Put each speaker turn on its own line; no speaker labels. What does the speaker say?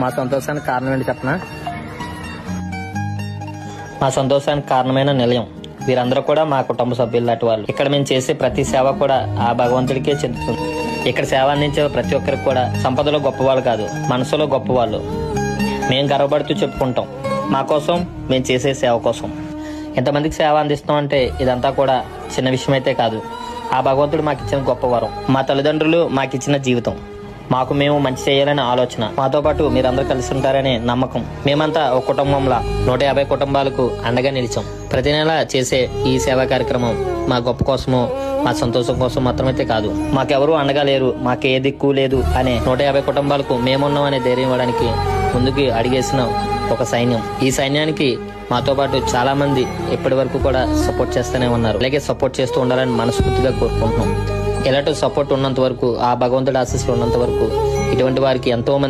మా సంతోషానికి కారణం ఏంటి చెప్పనా? మా సంతోషానికి కారణమైన నిలయం. వీరందరూ కూడా మా కుటుంబ సభ్యులు లాంటి వాళ్ళు. ఇక్కడ మేము చేసే ప్రతి సేవ కూడా ఆ భగవంతుడికే చెందుతుంది. ఇక్కడ సేవ అందించే ప్రతి ఒక్కరికి కూడా సంపదలో గొప్పవాళ్ళు కాదు, మనసులో గొప్పవాళ్ళు. మేము గర్వపడుతూ చెప్పుకుంటాం, మా కోసం మేము చేసే సేవ కోసం. ఎంతమందికి సేవ అందిస్తాం అంటే ఇదంతా కూడా చిన్న విషయం అయితే కాదు. ఆ భగవంతుడు మాకు ఇచ్చిన గొప్ప వరం. మా తల్లిదండ్రులు మాకు ఇచ్చిన జీవితం. మాకు మేము మంచి చేయాలనే ఆలోచన. మాతో పాటు మీరందరూ కలిసి ఉంటారనే నమ్మకం. మేమంతా ఒక కుటుంబంలా 150 కుటుంబాలకు అండగా నిలిచాం. ప్రతి నెల చేసే ఈ సేవా కార్యక్రమం మా గొప్ప కోసమో మా సంతోషం కోసం మాత్రమైతే కాదు. మాకెవరూ అండగా లేరు, మాకే దిక్కు లేదు అనే 150 కుటుంబాలకు మేమున్నాం అనే ధైర్యం ఇవ్వడానికి ముందుకు అడిగేసిన ఒక సైన్యం. ఈ సైన్యానికి మాతో పాటు చాలా మంది ఇప్పటి వరకు కూడా సపోర్ట్ చేస్తూనే ఉన్నారు. అలాగే సపోర్ట్ చేస్తూ ఉండాలని మనస్ఫూర్తిగా కోరుకుంటున్నాం. ఇలాంటి సపోర్ట్ ఉన్నంత వరకు, ఆ భగవంతుడి ఆశీస్సులు ఉన్నంత వరకు ఇటువంటి వారికి ఎంతో మంది